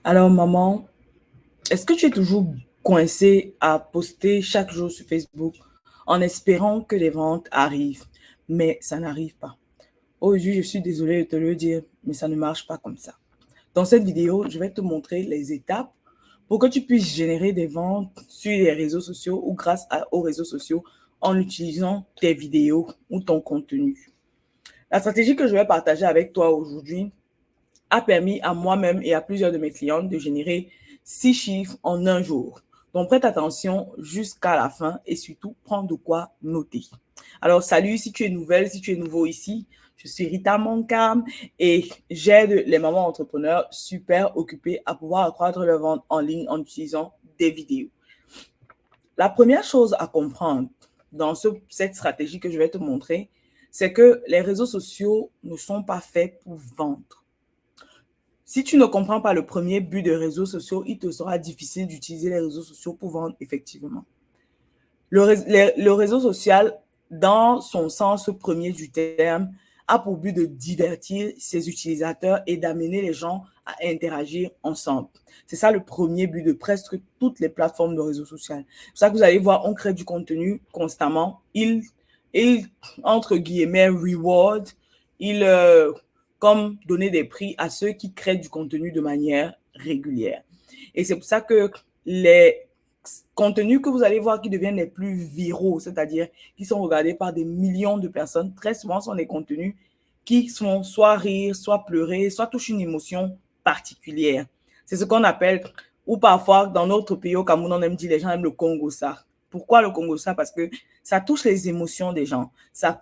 Alors, maman, est-ce que tu es toujours coincée à poster chaque jour sur Facebook en espérant que les ventes arrivent, mais ça n'arrive pas? Aujourd'hui, je suis désolée de te le dire, mais ça ne marche pas comme ça. Dans cette vidéo, je vais te montrer les étapes pour que tu puisses générer des ventes sur les réseaux sociaux ou aux réseaux sociaux en utilisant tes vidéos ou ton contenu. La stratégie que je vais partager avec toi aujourd'hui a permis à moi-même et à plusieurs de mes clientes de générer 6 chiffres en un jour. Donc, prête attention jusqu'à la fin et surtout, prends de quoi noter. Alors, salut, si tu es nouvelle, si tu es nouveau ici, je suis Rita Moncam et j'aide les mamans entrepreneurs super occupées à pouvoir accroître leur vente en ligne en utilisant des vidéos. La première chose à comprendre dans cette stratégie que je vais te montrer, c'est que les réseaux sociaux ne sont pas faits pour vendre. Si tu ne comprends pas le premier but des réseaux sociaux, il te sera difficile d'utiliser les réseaux sociaux pour vendre effectivement. Le réseau social, dans son sens premier du terme, a pour but de divertir ses utilisateurs et d'amener les gens à interagir ensemble. C'est ça le premier but de presque toutes les plateformes de réseau social. C'est pour ça que vous allez voir, on crée du contenu constamment. Il entre guillemets, reward, il comme donner des prix à ceux qui créent du contenu de manière régulière. Et c'est pour ça que les contenus que vous allez voir qui deviennent les plus viraux, c'est-à-dire qui sont regardés par des millions de personnes, très souvent sont des contenus qui sont soit rire, soit pleurer, soit touchent une émotion particulière. C'est ce qu'on appelle, ou parfois dans notre pays au Cameroun, on aime dire les gens aiment le Congo ça. Pourquoi le Congo ça? Parce que ça touche les émotions des gens. Ça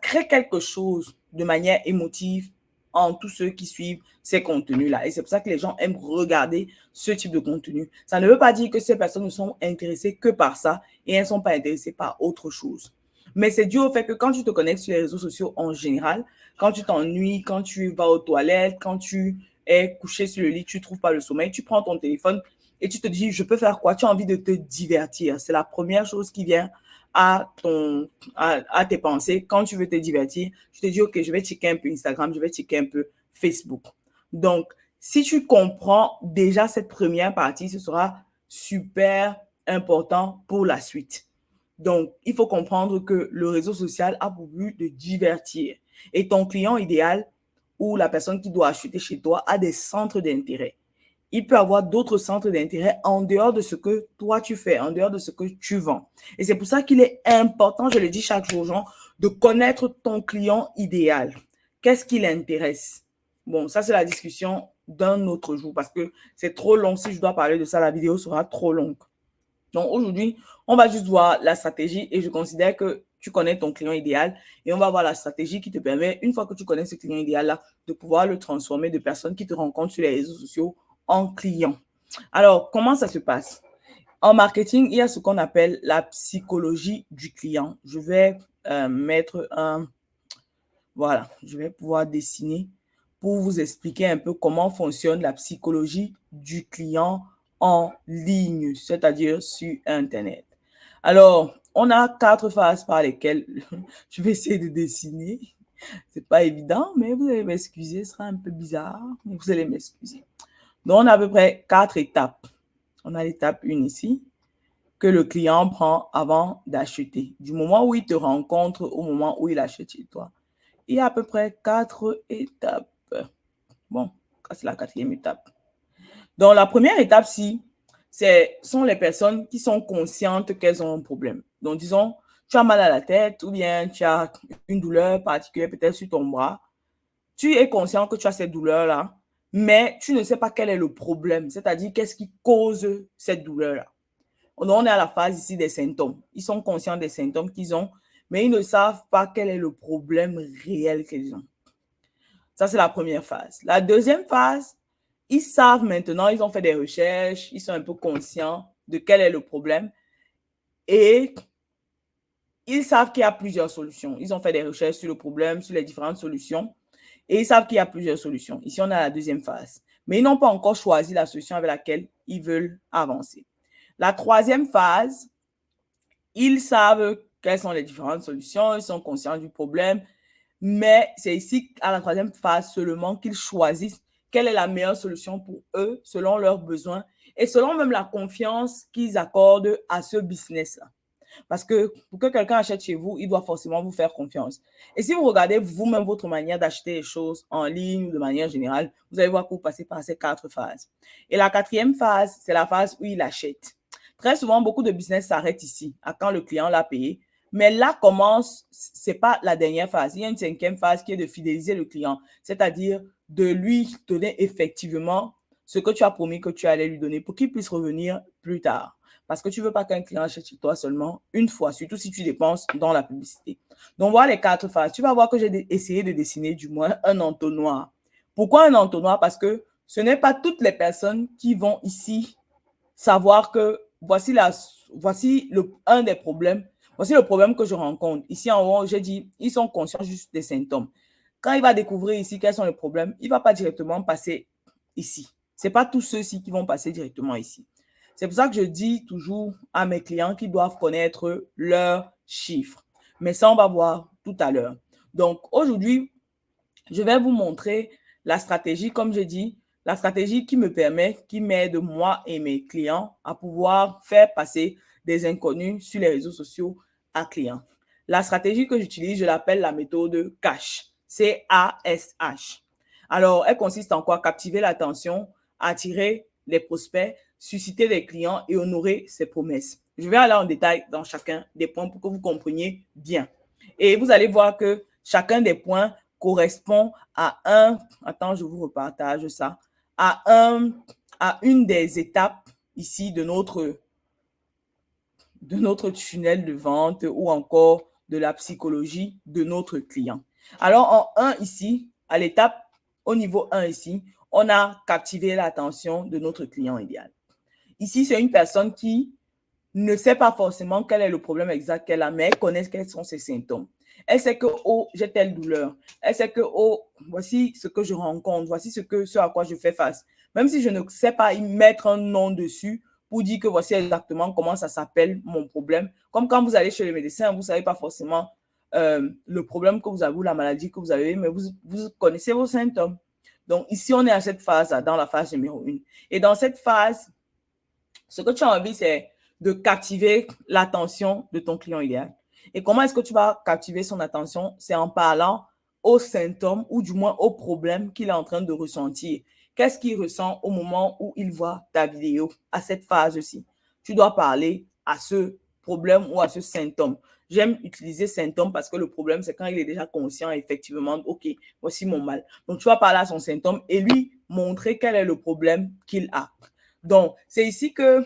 crée quelque chose de manière émotive en tous ceux qui suivent ces contenus-là. Et c'est pour ça que les gens aiment regarder ce type de contenu. Ça ne veut pas dire que ces personnes ne sont intéressées que par ça et elles ne sont pas intéressées par autre chose. Mais c'est dû au fait que quand tu te connectes sur les réseaux sociaux en général, quand tu t'ennuies, quand tu vas aux toilettes, quand tu es couché sur le lit, tu ne trouves pas le sommeil, tu prends ton téléphone et tu te dis, je peux faire quoi? Tu as envie de te divertir. C'est la première chose qui vient à tes pensées. Quand tu veux te divertir, tu te dis, OK, je vais checker un peu Instagram, je vais checker un peu Facebook. Donc, si tu comprends déjà cette première partie, ce sera super important pour la suite. Donc, il faut comprendre que le réseau social a pour but de divertir. Et ton client idéal ou la personne qui doit acheter chez toi a des centres d'intérêt. Il peut avoir d'autres centres d'intérêt en dehors de ce que toi tu fais, en dehors de ce que tu vends. Et c'est pour ça qu'il est important, je le dis chaque jour aux gens, de connaître ton client idéal. Qu'est-ce qui l'intéresse? Bon, ça c'est la discussion d'un autre jour parce que c'est trop long. Si je dois parler de ça, la vidéo sera trop longue. Donc aujourd'hui, on va juste voir la stratégie et je considère que tu connais ton client idéal et on va voir la stratégie qui te permet, une fois que tu connais ce client idéal-là, de pouvoir le transformer de personnes qui te rencontrent sur les réseaux sociaux en clients. Alors, comment ça se passe? En marketing, il y a ce qu'on appelle la psychologie du client. Je vais mettre un... Voilà, je vais pouvoir dessiner pour vous expliquer un peu comment fonctionne la psychologie du client en ligne, c'est-à-dire sur Internet. Alors, on a 4 phases par lesquelles je vais essayer de dessiner. C'est pas évident, mais vous allez m'excuser, ce sera un peu bizarre, mais vous allez m'excuser. Donc, on a à peu près 4 étapes. On a l'étape 1 ici, que le client prend avant d'acheter. Du moment où il te rencontre au moment où il achète chez toi. Il y a à peu près 4 étapes. Bon, c'est la 4e étape. Donc, la première étape, sont les personnes qui sont conscientes qu'elles ont un problème. Donc, disons, tu as mal à la tête ou bien tu as une douleur particulière peut-être sur ton bras. Tu es conscient que tu as cette douleur-là, mais tu ne sais pas quel est le problème, c'est-à-dire qu'est-ce qui cause cette douleur-là. On est à la phase ici des symptômes. Ils sont conscients des symptômes qu'ils ont, mais ils ne savent pas quel est le problème réel qu'ils ont. Ça, c'est la première phase. La deuxième phase, ils savent maintenant, ils ont fait des recherches, ils sont un peu conscients de quel est le problème et ils savent qu'il y a plusieurs solutions. Ils ont fait des recherches sur le problème, sur les différentes solutions et ils savent qu'il y a plusieurs solutions. Ici, on a la deuxième phase. Mais ils n'ont pas encore choisi la solution avec laquelle ils veulent avancer. La troisième phase, ils savent quelles sont les différentes solutions, ils sont conscients du problème, mais c'est ici, à la troisième phase seulement, qu'ils choisissent quelle est la meilleure solution pour eux, selon leurs besoins et selon même la confiance qu'ils accordent à ce business-là. Parce que pour que quelqu'un achète chez vous, il doit forcément vous faire confiance. Et si vous regardez vous-même votre manière d'acheter les choses en ligne ou de manière générale, vous allez voir que vous passez par ces 4 phases. Et la 4e phase, c'est la phase où il achète. Très souvent, beaucoup de business s'arrêtent ici, à quand le client l'a payé. Mais là commence, c'est pas la dernière phase. Il y a une 5e phase qui est de fidéliser le client, c'est-à-dire de lui donner effectivement ce que tu as promis que tu allais lui donner pour qu'il puisse revenir plus tard. Parce que tu ne veux pas qu'un client achète chez toi seulement une fois, surtout si tu dépenses dans la publicité. Donc, voilà les 4 phases. Tu vas voir que j'ai essayé de dessiner du moins un entonnoir. Pourquoi un entonnoir? Parce que ce n'est pas toutes les personnes qui vont ici savoir que voici un des problèmes. Voici le problème que je rencontre. Ici en haut, j'ai dit, ils sont conscients juste des symptômes. Quand il va découvrir ici quels sont les problèmes, il ne va pas directement passer ici. Ce n'est pas tous ceux-ci qui vont passer directement ici. C'est pour ça que je dis toujours à mes clients qu'ils doivent connaître leurs chiffres. Mais ça, on va voir tout à l'heure. Donc, aujourd'hui, je vais vous montrer la stratégie, comme je dis, la stratégie qui me permet, qui m'aide moi et mes clients à pouvoir faire passer des inconnus sur les réseaux sociaux à clients. La stratégie que j'utilise, je l'appelle la méthode CASH. C-A-S-H. Alors, elle consiste en quoi? Captiver l'attention, attirer les prospects, susciter des clients et honorer ses promesses. Je vais aller en détail dans chacun des points pour que vous compreniez bien. Et vous allez voir que chacun des points correspond à attends, je vous repartage ça, à une des étapes ici de notre tunnel de vente ou encore de la psychologie de notre client. Alors, en 1 ici, à l'étape, au niveau 1 ici, on a captivé l'attention de notre client idéal. Ici, c'est une personne qui ne sait pas forcément quel est le problème exact qu'elle a, mais elle connaît quels sont ses symptômes. Elle sait que, oh, j'ai telle douleur. Elle sait que, oh, voici ce que je rencontre. Voici ce à quoi je fais face. Même si je ne sais pas y mettre un nom dessus pour dire que voici exactement comment ça s'appelle mon problème. Comme quand vous allez chez le médecin, vous ne savez pas forcément le problème que vous avez ou la maladie que vous avez, mais vous connaissez vos symptômes. Donc, ici, on est à cette phase-là, dans la phase numéro 1. Et dans cette phase, ce que tu as envie, c'est de captiver l'attention de ton client idéal. Et comment est-ce que tu vas captiver son attention? C'est en parlant aux symptômes ou du moins aux problèmes qu'il est en train de ressentir. Qu'est-ce qu'il ressent au moment où il voit ta vidéo à cette phase-ci? Tu dois parler à ce problème ou à ce symptôme. J'aime utiliser symptôme parce que le problème, c'est quand il est déjà conscient, effectivement, OK, voici mon mal. Donc, tu vas parler à son symptôme et lui montrer quel est le problème qu'il a. Donc, c'est ici que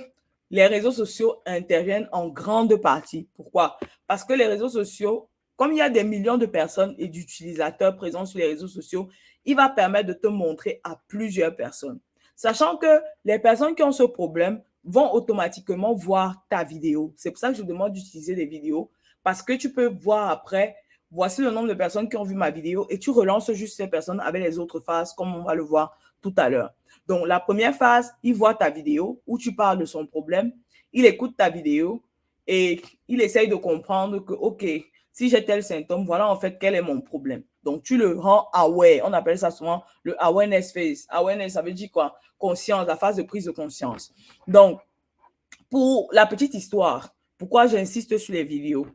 les réseaux sociaux interviennent en grande partie. Pourquoi? Parce que les réseaux sociaux, comme il y a des millions de personnes et d'utilisateurs présents sur les réseaux sociaux, il va permettre de te montrer à plusieurs personnes. Sachant que les personnes qui ont ce problème vont automatiquement voir ta vidéo. C'est pour ça que je demande d'utiliser des vidéos parce que tu peux voir après, voici le nombre de personnes qui ont vu ma vidéo et tu relances juste ces personnes avec les autres phases comme on va le voir tout à l'heure. Donc, la première phase, il voit ta vidéo où tu parles de son problème, il écoute ta vidéo et il essaye de comprendre que, OK, si j'ai tel symptôme, voilà en fait quel est mon problème. Donc, tu le rends aware. On appelle ça souvent le awareness phase. Awareness, ça veut dire quoi? Conscience, la phase de prise de conscience. Donc, pour la petite histoire, pourquoi j'insiste sur les vidéos?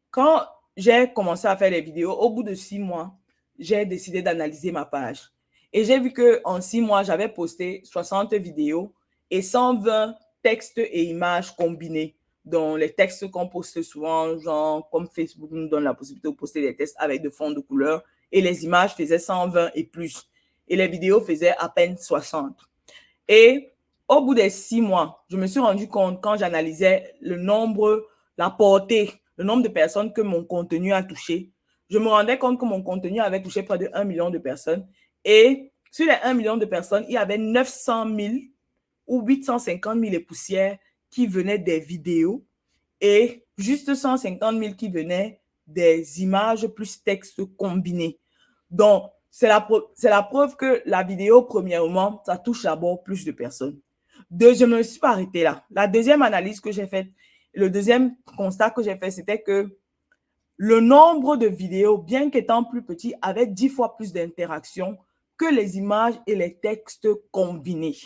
Quand j'ai commencé à faire les vidéos, au bout de 6 mois, j'ai décidé d'analyser ma page. Et j'ai vu qu'en 6 mois, j'avais posté 60 vidéos et 120 textes et images combinés. Donc, les textes qu'on poste souvent, genre comme Facebook nous donne la possibilité de poster des textes avec de fonds de couleur. Et les images faisaient 120 et plus. Et les vidéos faisaient à peine 60. Et au bout des 6 mois, je me suis rendu compte quand j'analysais le nombre, la portée, le nombre de personnes que mon contenu a touché. Je me rendais compte que mon contenu avait touché près de 1 million de personnes. Et sur les 1 million de personnes, il y avait 900 000 ou 850 000 et poussières qui venaient des vidéos et juste 150 000 qui venaient des images plus textes combinés. Donc, c'est la preuve que la vidéo, premièrement, ça touche d'abord plus de personnes. Deux, je ne me suis pas arrêtée là. La deuxième analyse que j'ai faite, le deuxième constat que j'ai fait, c'était que le nombre de vidéos, bien qu'étant plus petit, avait 10 fois plus d'interactions que les images et les textes combinés.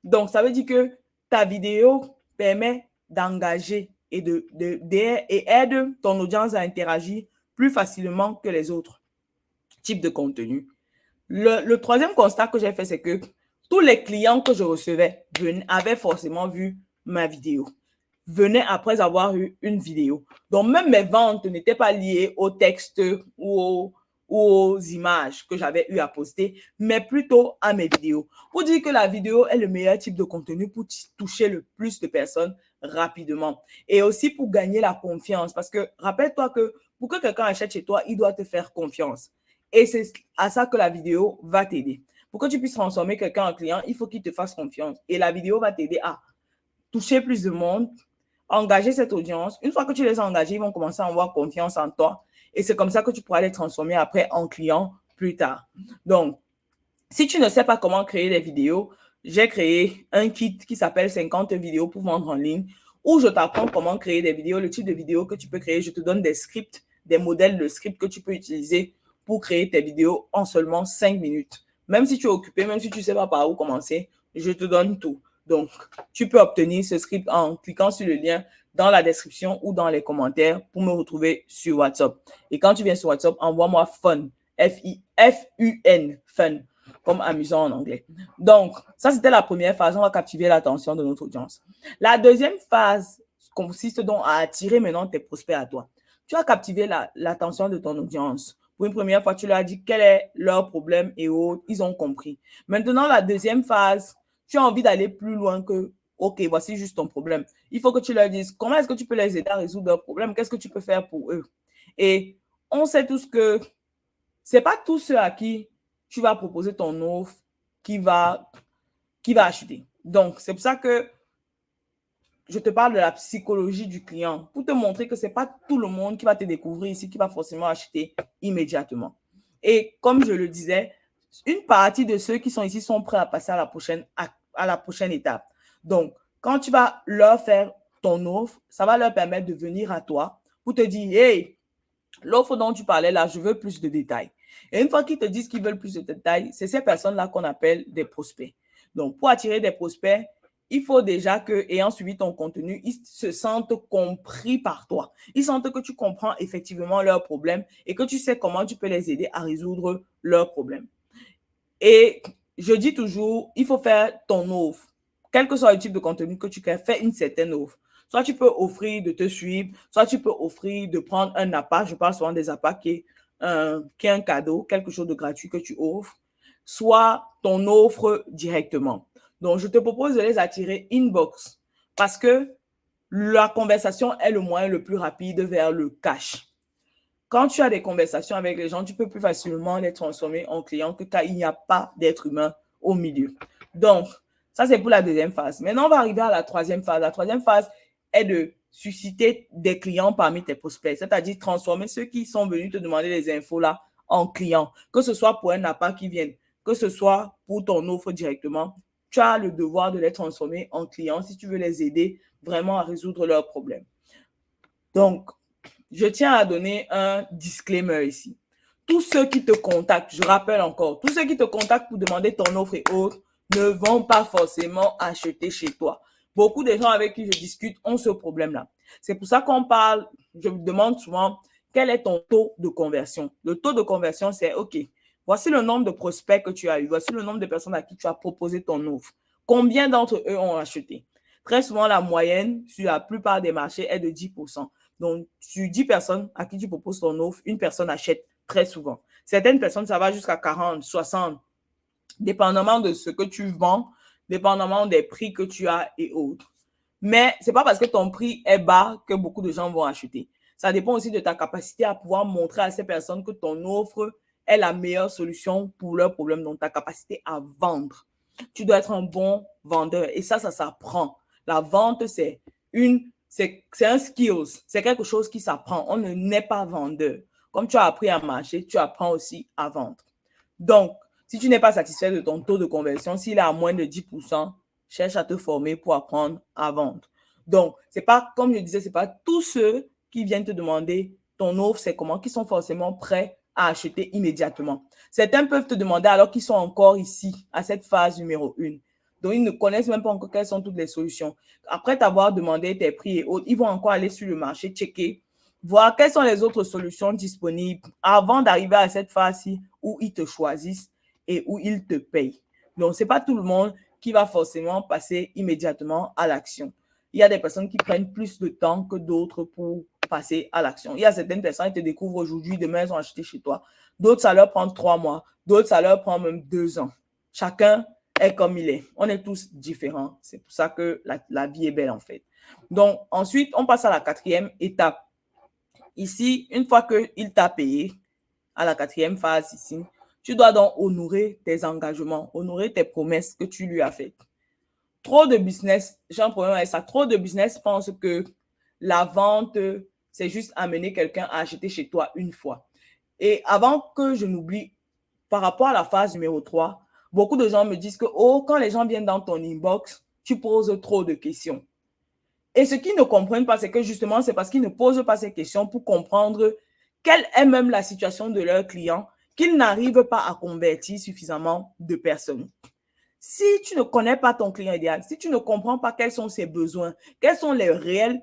Donc, ça veut dire que ta vidéo permet d'engager et aide ton audience à interagir plus facilement que les autres types de contenus. Le troisième constat que j'ai fait, c'est que tous les clients que je recevais avaient forcément vu ma vidéo, venaient après avoir eu une vidéo. Donc, même mes ventes n'étaient pas liées au texte ou aux images que j'avais eu à poster, mais plutôt à mes vidéos. Pour dire que la vidéo est le meilleur type de contenu pour toucher le plus de personnes rapidement. Et aussi pour gagner la confiance. Parce que rappelle-toi que pour que quelqu'un achète chez toi, il doit te faire confiance. Et c'est à ça que la vidéo va t'aider. Pour que tu puisses transformer quelqu'un en client, il faut qu'il te fasse confiance. Et la vidéo va t'aider à toucher plus de monde, engager cette audience. Une fois que tu les as engagés, ils vont commencer à avoir confiance en toi. Et c'est comme ça que tu pourras les transformer après en clients plus tard. Donc, si tu ne sais pas comment créer des vidéos, j'ai créé un kit qui s'appelle 50 vidéos pour vendre en ligne, où je t'apprends comment créer des vidéos, le type de vidéos que tu peux créer. Je te donne des scripts, des modèles de scripts que tu peux utiliser pour créer tes vidéos en seulement 5 minutes. Même si tu es occupé, même si tu ne sais pas par où commencer, je te donne tout. Donc, tu peux obtenir ce script en cliquant sur le lien dans la description ou dans les commentaires pour me retrouver sur WhatsApp. Et quand tu viens sur WhatsApp, envoie-moi FUN, F-I-F-U-N, FUN, comme amusant en anglais. Donc, ça, c'était la première phase. On va captiver l'attention de notre audience. La deuxième phase consiste donc à attirer maintenant tes prospects à toi. Tu as captivé l'attention de ton audience. Pour une première fois, tu leur as dit quel est leur problème et autres. Ils ont compris. Maintenant, la deuxième phase, tu as envie d'aller plus loin que OK, voici juste ton problème. Il faut que tu leur dises comment est-ce que tu peux les aider à résoudre leurs problèmes, qu'est-ce que tu peux faire pour eux. Et on sait tous que ce n'est pas tous ceux à qui tu vas proposer ton offre qui va acheter. Donc, c'est pour ça que je te parle de la psychologie du client pour te montrer que ce n'est pas tout le monde qui va te découvrir ici qui va forcément acheter immédiatement. Et comme je le disais, une partie de ceux qui sont ici sont prêts à passer à la prochaine étape. Donc, quand tu vas leur faire ton offre, ça va leur permettre de venir à toi pour te dire, hey, l'offre dont tu parlais là, je veux plus de détails. Et une fois qu'ils te disent qu'ils veulent plus de détails, c'est ces personnes-là qu'on appelle des prospects. Donc, pour attirer des prospects, il faut déjà que, ayant suivi ton contenu, ils se sentent compris par toi. Ils sentent que tu comprends effectivement leurs problèmes et que tu sais comment tu peux les aider à résoudre leurs problèmes. Et je dis toujours, il faut faire ton offre. Quel que soit le type de contenu que tu crées, fais une certaine offre. Soit tu peux offrir de te suivre, soit tu peux offrir de prendre un appât. Je parle souvent des appâts qui est un cadeau, quelque chose de gratuit que tu offres. Soit ton offre directement. Donc, je te propose de les attirer inbox parce que la conversation est le moyen le plus rapide vers le cash. Quand tu as des conversations avec les gens, tu peux plus facilement les transformer en clients que quand il n'y a pas d'être humain au milieu. Donc, ça, c'est pour la deuxième phase. Maintenant, on va arriver à la troisième phase. La troisième phase est de susciter des clients parmi tes prospects, c'est-à-dire transformer ceux qui sont venus te demander les infos là en clients, que ce soit pour un appât qui vienne, que ce soit pour ton offre directement. Tu as le devoir de les transformer en clients si tu veux les aider vraiment à résoudre leurs problèmes. Donc, je tiens à donner un disclaimer ici. Tous ceux qui te contactent, je rappelle encore, tous ceux qui te contactent pour demander ton offre et autres ne vont pas forcément acheter chez toi. Beaucoup de gens avec qui je discute ont ce problème-là. C'est pour ça qu'on parle, je me demande souvent, quel est ton taux de conversion? Le taux de conversion, c'est OK. Voici le nombre de prospects que tu as eu. Voici le nombre de personnes à qui tu as proposé ton offre. Combien d'entre eux ont acheté? Très souvent, la moyenne sur la plupart des marchés est de 10%. Donc, sur 10 personnes à qui tu proposes ton offre, une personne achète très souvent. Certaines personnes, ça va jusqu'à 40, 60, dépendamment de ce que tu vends, dépendamment des prix que tu as et autres. Mais ce n'est pas parce que ton prix est bas que beaucoup de gens vont acheter. Ça dépend aussi de ta capacité à pouvoir montrer à ces personnes que ton offre est la meilleure solution pour leurs problèmes, donc ta capacité à vendre. Tu dois être un bon vendeur et ça s'apprend. La vente, c'est un skills, c'est quelque chose qui s'apprend. On ne naît pas vendeur. Comme tu as appris à marcher, tu apprends aussi à vendre. Donc, si tu n'es pas satisfait de ton taux de conversion, s'il est à moins de 10%, cherche à te former pour apprendre à vendre. Donc, c'est pas, comme je disais, c'est pas tous ceux qui viennent te demander ton offre, c'est comment, qui sont forcément prêts à acheter immédiatement. Certains peuvent te demander alors qu'ils sont encore ici, à cette phase numéro 1. Donc, ils ne connaissent même pas encore quelles sont toutes les solutions. Après t'avoir demandé tes prix et autres, ils vont encore aller sur le marché, checker, voir quelles sont les autres solutions disponibles avant d'arriver à cette phase-ci où ils te choisissent et où ils te payent. Donc, ce n'est pas tout le monde qui va forcément passer immédiatement à l'action. Il y a des personnes qui prennent plus de temps que d'autres pour passer à l'action. Il y a certaines personnes qui te découvrent aujourd'hui, demain, elles ont acheté chez toi. D'autres, ça leur prend 3 mois. D'autres, ça leur prend même 2 ans. Chacun est comme il est. On est tous différents. C'est pour ça que la vie est belle, en fait. Donc, ensuite, on passe à la 4e étape. Ici, une fois qu'il t'a payé, à la 4e phase ici, tu dois donc honorer tes engagements, honorer tes promesses que tu lui as faites. Trop de business, j'ai un problème avec ça, trop de business pensent que la vente, c'est juste amener quelqu'un à acheter chez toi une fois. Et avant que je n'oublie, par rapport à la phase numéro 3, beaucoup de gens me disent que, oh, quand les gens viennent dans ton inbox, tu poses trop de questions. Et ce qu'ils ne comprennent pas, c'est que justement, c'est parce qu'ils ne posent pas ces questions pour comprendre quelle est même la situation de leur client qu'ils n'arrivent pas à convertir suffisamment de personnes. Si tu ne connais pas ton client idéal, si tu ne comprends pas quels sont ses besoins, quels sont les réels,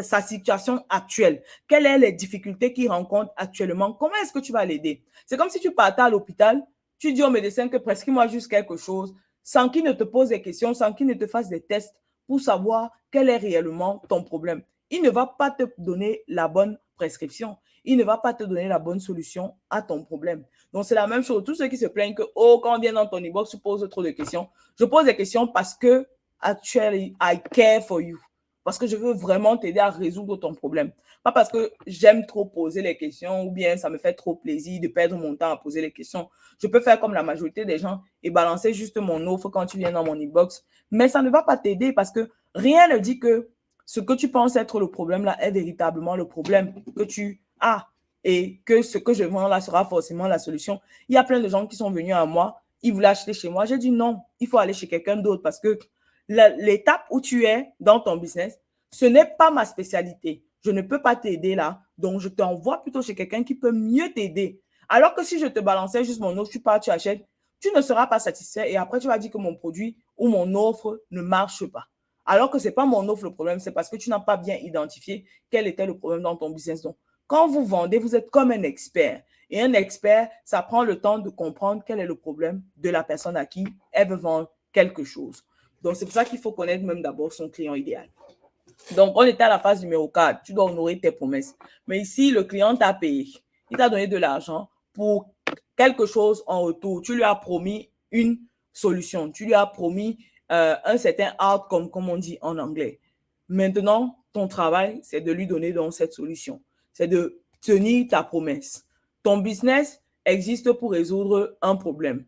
sa situation actuelle, quelles sont les difficultés qu'il rencontre actuellement, comment est-ce que tu vas l'aider? C'est comme si tu partais à l'hôpital, tu dis au médecin que prescris-moi juste quelque chose, sans qu'il ne te pose des questions, sans qu'il ne te fasse des tests pour savoir quel est réellement ton problème. Il ne va pas te donner la bonne prescription. Il ne va pas te donner la bonne solution à ton problème. Donc, c'est la même chose. Tous ceux qui se plaignent que, oh, quand on vient dans ton inbox, tu poses trop de questions. Je pose des questions parce que, actually, I care for you. Parce que je veux vraiment t'aider à résoudre ton problème. Pas parce que j'aime trop poser les questions ou bien ça me fait trop plaisir de perdre mon temps à poser les questions. Je peux faire comme la majorité des gens et balancer juste mon offre quand tu viens dans mon inbox. Mais ça ne va pas t'aider parce que rien ne dit que ce que tu penses être le problème là est véritablement le problème que tu as et que ce que je vends là sera forcément la solution. Il y a plein de gens qui sont venus à moi, ils voulaient acheter chez moi. J'ai dit non, il faut aller chez quelqu'un d'autre parce que l'étape où tu es dans ton business, ce n'est pas ma spécialité. Je ne peux pas t'aider là. Donc, je t'envoie plutôt chez quelqu'un qui peut mieux t'aider. Alors que si je te balançais juste mon offre, tu pars, tu achètes, tu ne seras pas satisfait et après, tu vas dire que mon produit ou mon offre ne marche pas. Alors que ce n'est pas mon offre le problème, c'est parce que tu n'as pas bien identifié quel était le problème dans ton business. Donc, quand vous vendez, vous êtes comme un expert. Et un expert, ça prend le temps de comprendre quel est le problème de la personne à qui elle veut vendre quelque chose. Donc, c'est pour ça qu'il faut connaître même d'abord son client idéal. Donc, on était à la phase numéro 4. Tu dois honorer tes promesses. Mais ici, le client t'a payé. Il t'a donné de l'argent pour quelque chose en retour. Tu lui as promis une solution. Tu lui as promis un certain outcome, comme on dit en anglais. Maintenant, ton travail, c'est de lui donner donc cette solution. C'est de tenir ta promesse. Ton business existe pour résoudre un problème.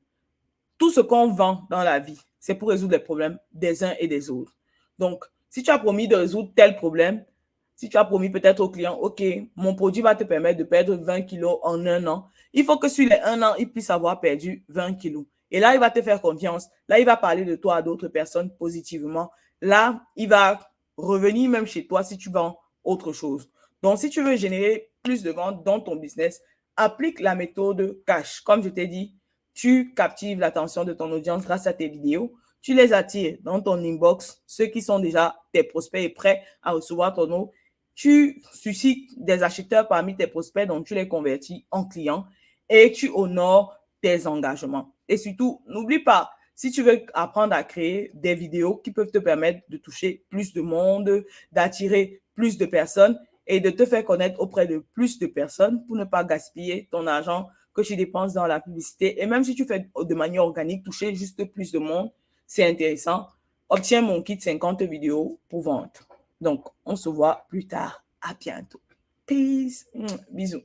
Tout ce qu'on vend dans la vie, c'est pour résoudre les problèmes des uns et des autres. Donc, si tu as promis de résoudre tel problème, si tu as promis peut-être au client, OK, mon produit va te permettre de perdre 20 kilos en un an, il faut que sur les 1 an, il puisse avoir perdu 20 kilos. Et là, il va te faire confiance. Là, il va parler de toi à d'autres personnes positivement. Là, il va revenir même chez toi si tu vends autre chose. Donc, si tu veux générer plus de ventes dans ton business, applique la méthode cash. Comme je t'ai dit, tu captives l'attention de ton audience grâce à tes vidéos. Tu les attires dans ton inbox, ceux qui sont déjà tes prospects et prêts à recevoir ton offre. Tu suscites des acheteurs parmi tes prospects, donc tu les convertis en clients et tu honores tes engagements. Et surtout, n'oublie pas, si tu veux apprendre à créer des vidéos qui peuvent te permettre de toucher plus de monde, d'attirer plus de personnes et de te faire connaître auprès de plus de personnes pour ne pas gaspiller ton argent que tu dépenses dans la publicité. Et même si tu fais de manière organique, toucher juste plus de monde, c'est intéressant. Obtiens mon kit 50 vidéos pour vendre. Donc, on se voit plus tard. À bientôt. Peace. Bisous.